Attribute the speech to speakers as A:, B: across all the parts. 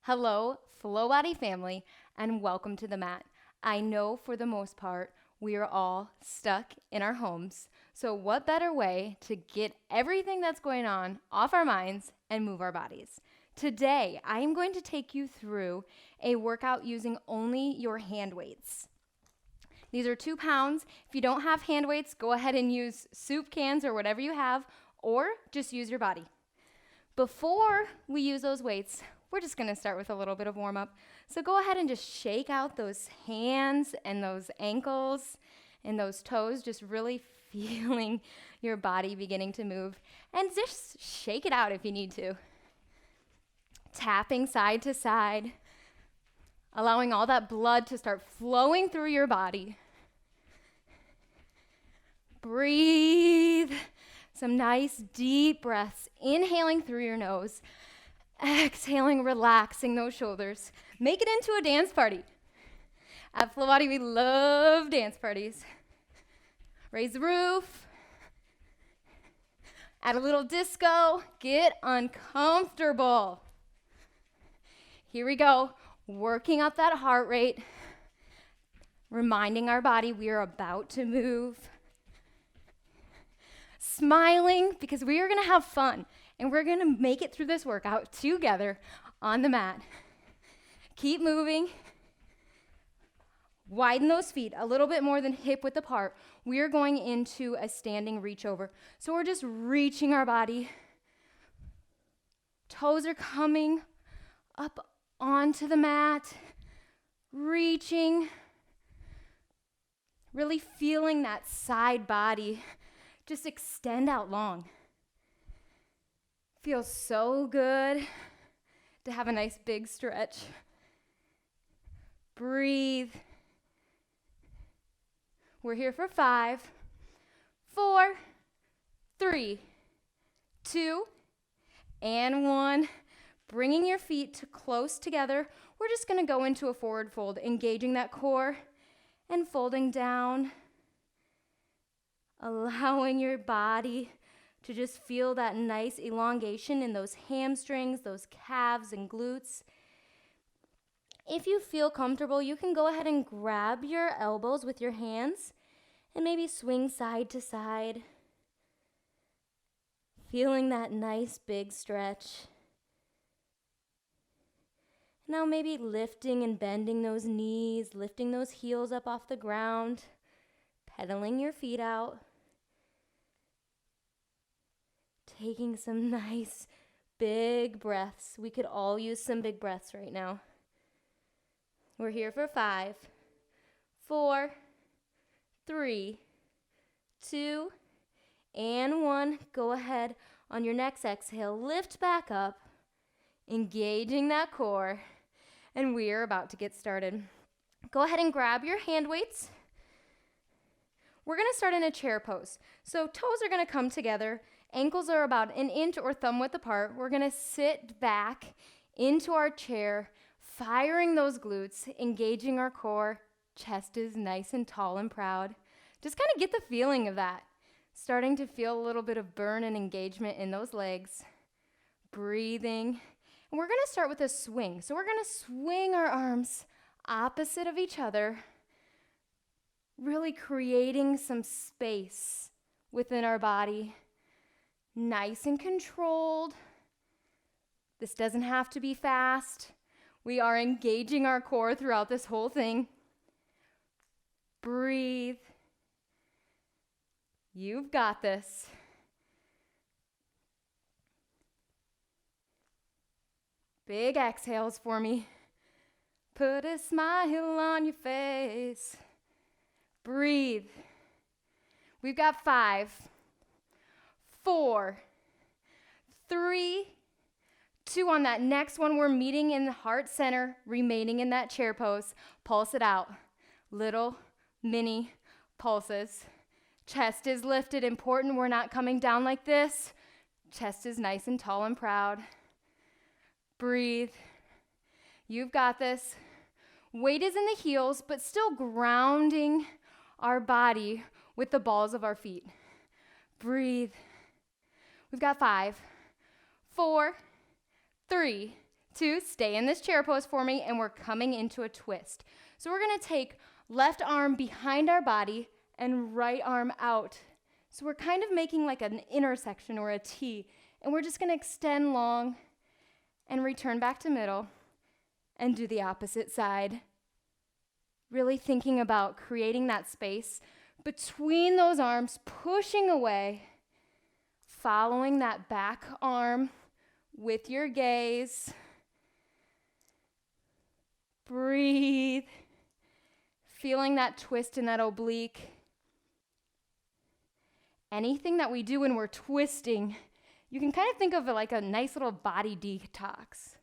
A: Hello, Flobody family, and welcome to the mat. I know for the most part, we are all stuck in our homes. So what better way to get everything that's going on off our minds and move our bodies? Today, I am going to take you through a workout using only your hand weights. These are 2 pounds. If you don't have hand weights, go ahead and use soup cans or whatever you have, or just use your body. Before we use those weights, we're just gonna start with a little bit of warm up. So go ahead and just shake out those hands and those ankles and those toes, just really feeling your body beginning to move. And just shake it out if you need to. Tapping side to side, allowing all that blood to start flowing through your body. Breathe. Some nice deep breaths, inhaling through your nose, exhaling, relaxing those shoulders. Make it into a dance party. At Flobody, we love dance parties. Raise the roof, add a little disco, get uncomfortable. Here we go, working up that heart rate, reminding our body we are about to move. Smiling because we are going to have fun and we're going to make it through this workout together on the mat. Keep moving. Widen those feet a little bit more than hip width apart. We are going into a standing reach over. So we're just reaching our body. Toes are coming up onto the mat. Reaching. Really feeling that side body just extend out long. Feels so good to have a nice big stretch. Breathe. We're here for 5, 4, 3, 2, and 1. Bringing your feet to close together. We're just going to go into a forward fold, engaging that core and folding down. Allowing your body to just feel that nice elongation in those hamstrings, those calves and glutes. If you feel comfortable, you can go ahead and grab your elbows with your hands and maybe swing side to side. Feeling that nice big stretch. Now maybe lifting and bending those knees, lifting those heels up off the ground, pedaling your feet out. Taking some nice big breaths. We could all use some big breaths right now. We're here for 5, 4, 3, 2, and 1. Go ahead on your next exhale. Lift back up, engaging that core, and we are about to get started. Go ahead and grab your hand weights. We're going to start in a chair pose. So toes are going to come together. Ankles are about an inch or thumb width apart. We're going to sit back into our chair, firing those glutes, engaging our core. Chest is nice and tall and proud. Just kind of get the feeling of that. Starting to feel a little bit of burn and engagement in those legs. Breathing. And we're going to start with a swing. So we're going to swing our arms opposite of each other, really creating some space within our body. Nice and controlled. This doesn't have to be fast. We are engaging our core throughout this whole thing. Breathe. You've got this. Big exhales for me. Put a smile on your face. Breathe. We've got 5, 4, 3, 2. On that next one, we're meeting in the heart center, remaining in that chair pose. Pulse it out. Little mini pulses. Chest is lifted. Important, we're not coming down like this. Chest is nice and tall and proud. Breathe. You've got this. Weight is in the heels, but still grounding our body with the balls of our feet. Breathe. We've got 5, 4, 3, 2, stay in this chair pose for me, and we're coming into a twist. So we're gonna take left arm behind our body and right arm out. So we're kind of making like an intersection or a T, and we're just gonna extend long and return back to middle and do the opposite side. Really thinking about creating that space between those arms, pushing away, following that back arm with your gaze. Breathe. Feeling that twist in that oblique. Anything that we do when we're twisting, you can kind of think of it like a nice little body detox.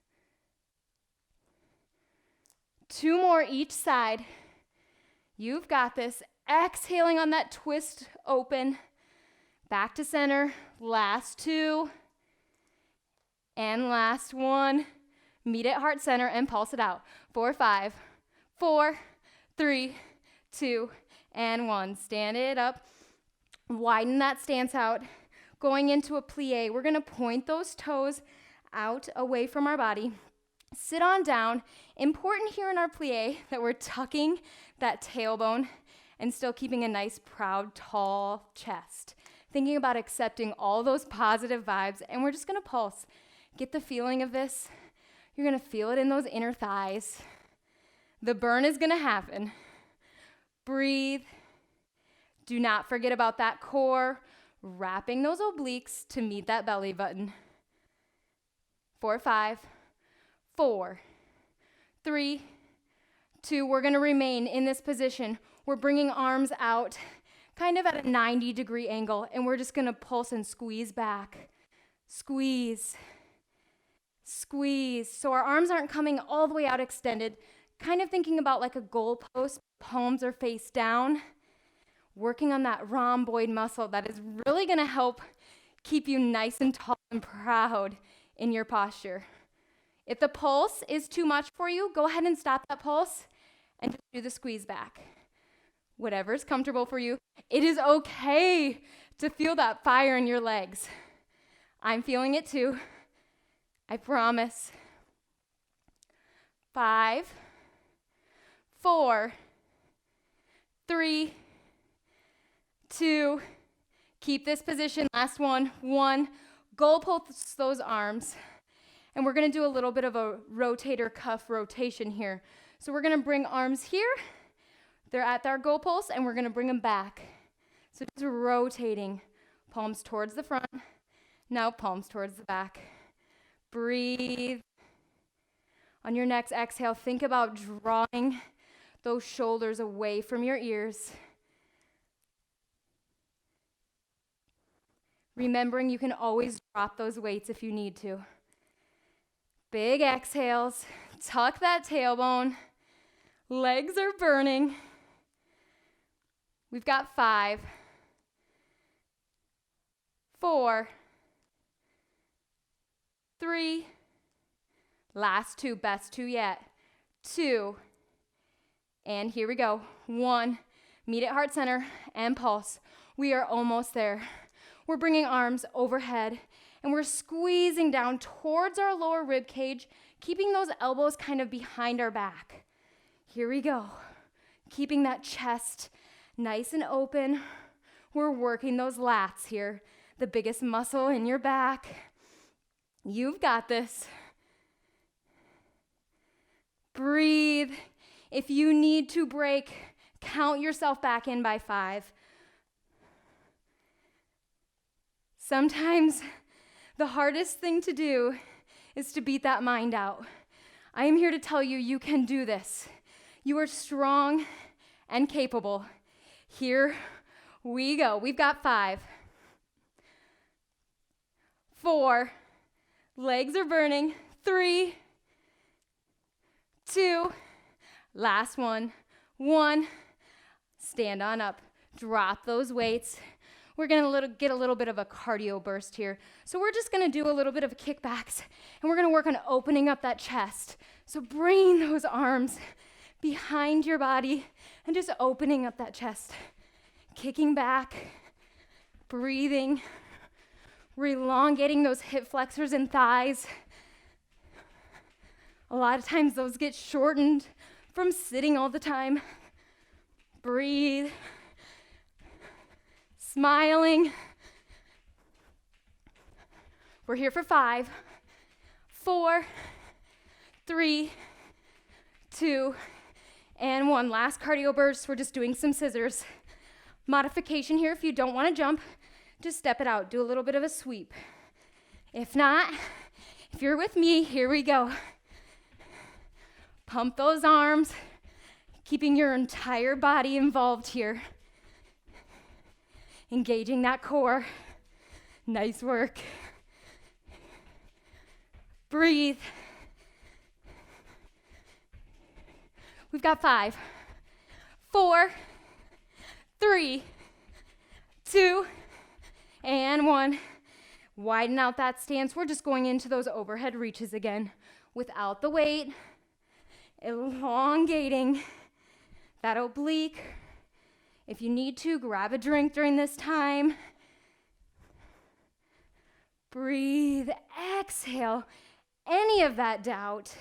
A: 2 more each side. You've got this. Exhaling on that twist open. Back to center. Last 2. And last 1. Meet at heart center and pulse it out. 4, 5, 4, 3, 2, and 1. Stand it up. Widen that stance out. Going into a plie. We're going to point those toes out away from our body. Sit on down. Important here in our plie that we're tucking that tailbone and still keeping a nice, proud, tall chest. Thinking about accepting all those positive vibes, and we're just gonna pulse. Get the feeling of this. You're gonna feel it in those inner thighs. The burn is gonna happen. Breathe. Do not forget about that core, wrapping those obliques to meet that belly button. 4, 5, 4, 3, 2. We're gonna remain in this position. We're bringing arms out kind of at a 90-degree angle, and we're just gonna pulse and squeeze back. Squeeze, squeeze. So our arms aren't coming all the way out extended, kind of thinking about like a goalpost, palms are face down, working on that rhomboid muscle that is really gonna help keep you nice and tall and proud in your posture. If the pulse is too much for you, go ahead and stop that pulse and just do the squeeze back. Whatever's comfortable for you. It is okay to feel that fire in your legs. I'm feeling it too. I promise. 5, 4, 3, 2. Keep this position. Last one. 1. Goalpost those arms. And we're going to do a little bit of a rotator cuff rotation here. So we're going to bring arms here. They're at our goalpost, and we're going to bring them back. So just rotating. Palms towards the front. Now palms towards the back. Breathe. On your next exhale, think about drawing those shoulders away from your ears. Remembering you can always drop those weights if you need to. Big exhales. Tuck that tailbone. Legs are burning. We've got 5, 4, 3, last 2, best 2 yet. 2, and here we go. 1, meet at heart center and pulse. We are almost there. We're bringing arms overhead, and we're squeezing down towards our lower rib cage, keeping those elbows kind of behind our back. Here we go. Keeping that chest nice and open. We're working those lats here, the biggest muscle in your back. You've got this. Breathe. If you need to break, count yourself back in by 5. Sometimes the hardest thing to do is to beat that mind out. I am here to tell you, you can do this. You are strong and capable. Here we go. We've got 5, 4, legs are burning. 3, 2, last one. 1, stand on up. Drop those weights. We're gonna get a little bit of a cardio burst here. So we're just gonna do a little bit of kickbacks, and we're gonna work on opening up that chest. So bringing those arms behind your body and just opening up that chest. Kicking back, breathing. We're elongating those hip flexors and thighs. A lot of times those get shortened from sitting all the time. Breathe. Smiling. We're here for 5, 4, 3, 2, and 1. Last cardio burst. We're just doing some scissors. Modification here, if you don't want to jump, just step it out. Do a little bit of a sweep. If not, if you're with me, here we go. Pump those arms, keeping your entire body involved here. Engaging that core. Nice work. Breathe. We've got 5, 4, 3, 2, and 1. Widen out that stance. We're just going into those overhead reaches again without the weight. Elongating that oblique. If you need to, grab a drink during this time. Breathe. Exhale any of that doubt.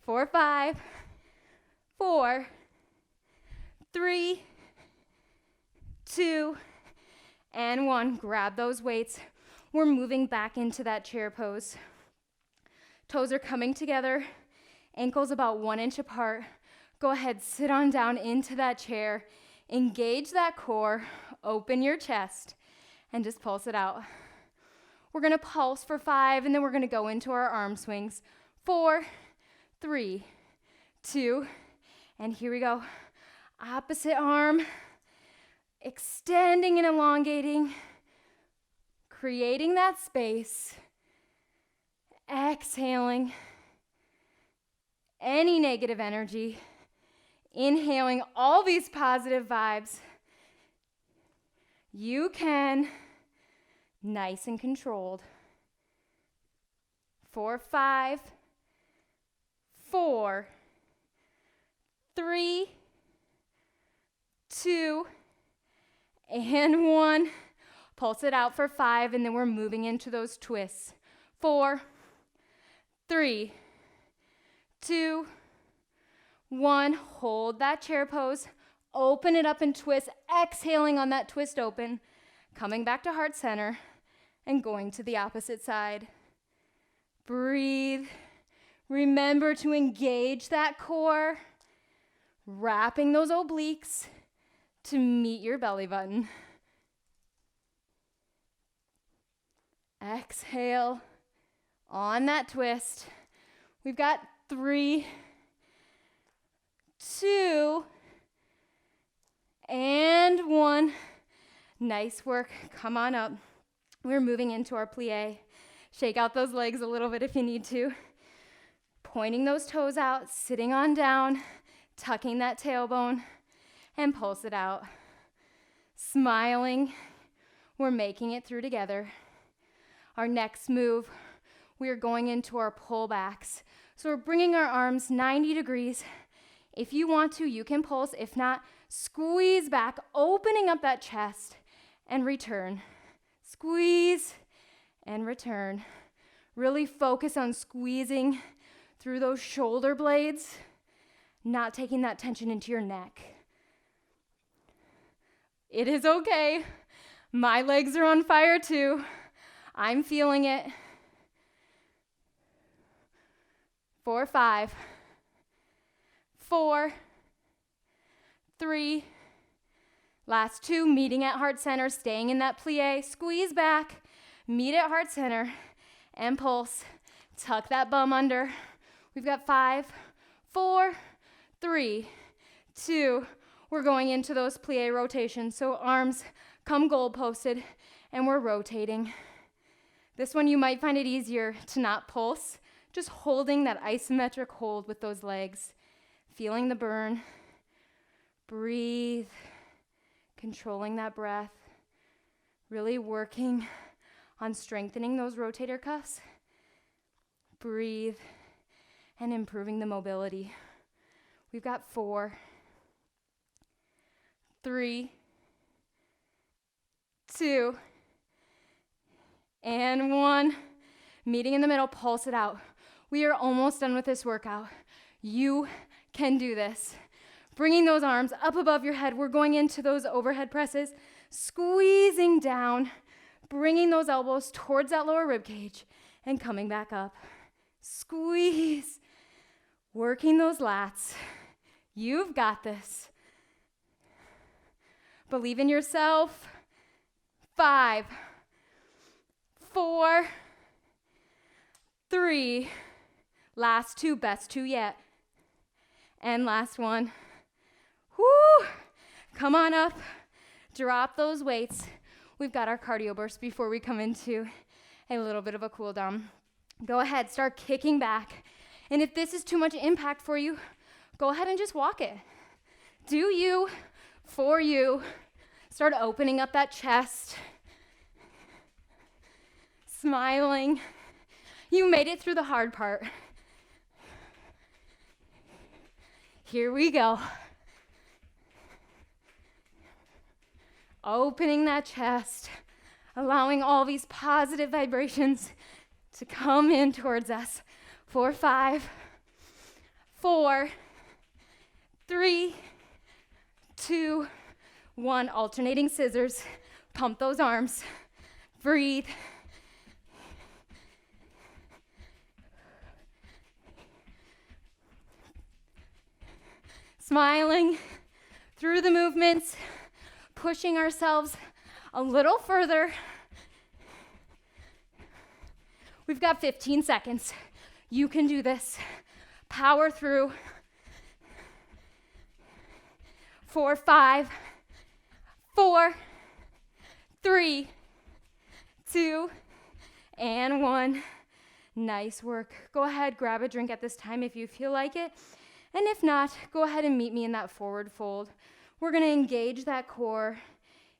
A: 4, 5, 4, 3, 2, and 1. Grab those weights. We're moving back into that chair pose. Toes are coming together, ankles about 1 inch apart. Go ahead, sit on down into that chair. Engage that core, open your chest, and just pulse it out. We're gonna pulse for 5, and then we're gonna go into our arm swings. 4, 3, 2, and here we go. Opposite arm, extending and elongating, creating that space, exhaling any negative energy, inhaling all these positive vibes. You can, nice and controlled. 4, 5, 4, 3, 2, and 1. Pulse it out for 5, and then we're moving into those twists. 4, 3, 2, 1. Hold that chair pose. Open it up and twist. Exhaling on that twist open. Coming back to heart center and going to the opposite side. Breathe. Remember to engage that core. Wrapping those obliques to meet your belly button. Exhale on that twist. We've got 3, 2, and 1. Nice work. Come on up. We're moving into our plie. Shake out those legs a little bit if you need to. Pointing those toes out, sitting on down, tucking that tailbone, and pulse it out. Smiling. We're making it through together. Our next move, we are going into our pullbacks. So we're bringing our arms 90 degrees. If you want to, you can pulse. If not, squeeze back, opening up that chest, and return. Squeeze and return. Really focus on squeezing through those shoulder blades, not taking that tension into your neck. It is okay. My legs are on fire too. I'm feeling it. 4, 5, 4, 3, last 2, meeting at heart center, staying in that plie, squeeze back, meet at heart center, and pulse. Tuck that bum under. We've got 5, 4, 3, 2, we're going into those plie rotations. So arms come goal posted, and we're rotating. This one you might find it easier to not pulse, just holding that isometric hold with those legs, feeling the burn. Breathe, controlling that breath, really working on strengthening those rotator cuffs. Breathe and improving the mobility. We've got 4, 3, 2, and 1.
B: Meeting in the middle, pulse it out. We are almost done with this workout. You can do this. Bringing those arms up above your head. We're going into those overhead presses, squeezing down, bringing those elbows towards that lower rib cage and coming back up. Squeeze, working those lats. You've got this. Believe in yourself. 5, 4, 3, last 2, best 2 yet. And last one. Whoo! Come on up. Drop those weights. We've got our cardio burst before we come into a little bit of a cool down. Go ahead, start kicking back. And if this is too much impact for you, go ahead and just walk it. Do you, for you. Start opening up that chest. Smiling. You made it through the hard part. Here we go. Opening that chest, allowing all these positive vibrations to come in towards us. 4, 5, 4, 3, 2, 1. Alternating scissors. Pump those arms. Breathe. Smiling through the movements, pushing ourselves a little further. We've got 15 seconds. You can do this. Power through. 4, 5, 4, 3, 2, and 1. Nice work. Go ahead, grab a drink at this time if you feel like it. And if not, go ahead and meet me in that forward fold. We're going to engage that core,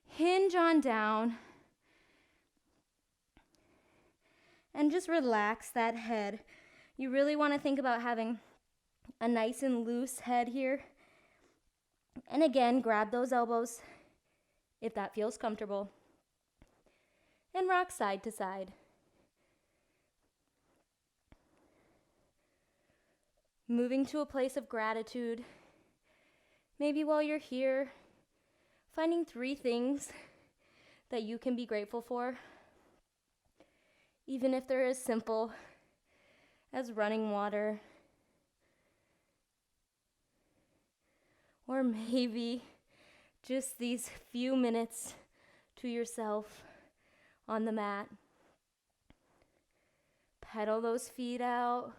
B: hinge on down, and just relax that head. You really want to think about having a nice and loose head here. And again, grab those elbows if that feels comfortable. And rock side to side. Moving to a place of gratitude. Maybe while you're here, finding 3 things that you can be grateful for. Even if they're as simple as running water. Or maybe just these few minutes to yourself on the mat. Pedal those feet out.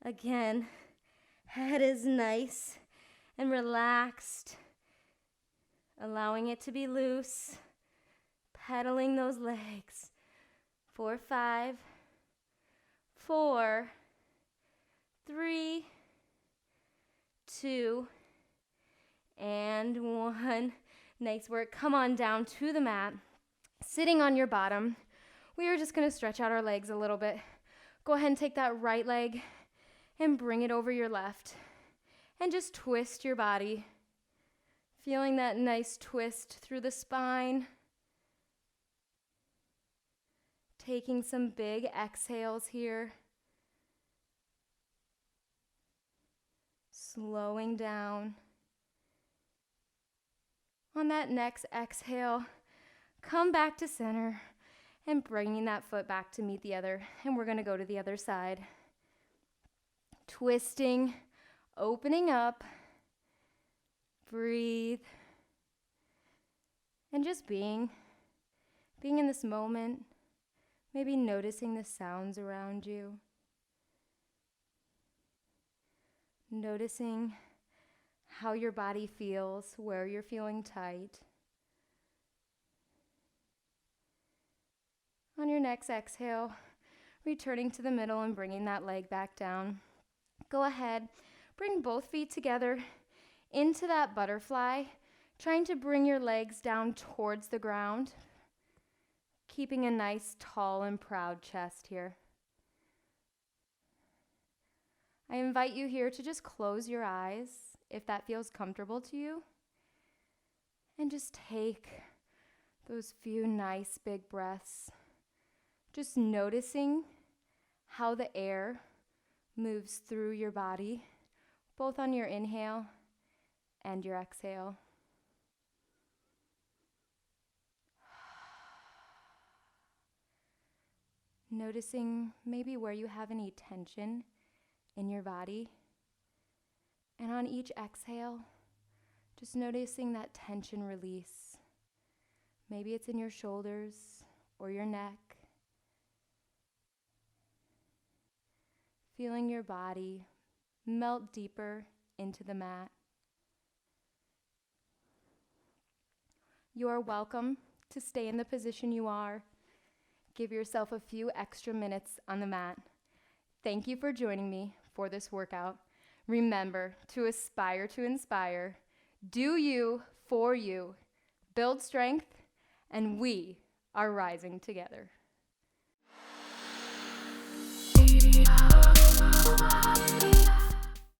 B: Again, head is nice and relaxed, allowing it to be loose, pedaling those legs. 4, 5, 4, 3, 2, and 1. Nice work. Come on down to the mat. Sitting on your bottom, we are just going to stretch out our legs a little bit. Go ahead and take that right leg and bring it over your left. And just twist your body. Feeling that nice twist through the spine. Taking some big exhales here. Slowing down. On that next exhale, come back to center and bringing that foot back to meet the other. And we're going to go to the other side. Twisting, opening up, breathe, and just being in this moment, maybe noticing the sounds around you, noticing how your body feels, where you're feeling tight. On your next exhale, returning to the middle and bringing that leg back down. Go ahead, bring both feet together into that butterfly, trying to bring your legs down towards the ground, keeping a nice, tall, and proud chest here. I invite you here to just close your eyes if that feels comfortable to you, and just take those few nice big breaths Just noticing how the air moves through your body, both on your inhale and your exhale. Noticing maybe where you have any tension in your body. And on each exhale, just noticing that tension release. Maybe it's in your shoulders or your neck. Feeling your body melt deeper into the mat. You are welcome to stay in the position you are. Give yourself a few extra minutes on the mat. Thank you for joining me for this workout. Remember to aspire to inspire. Do you for you. Build strength, and we are rising together.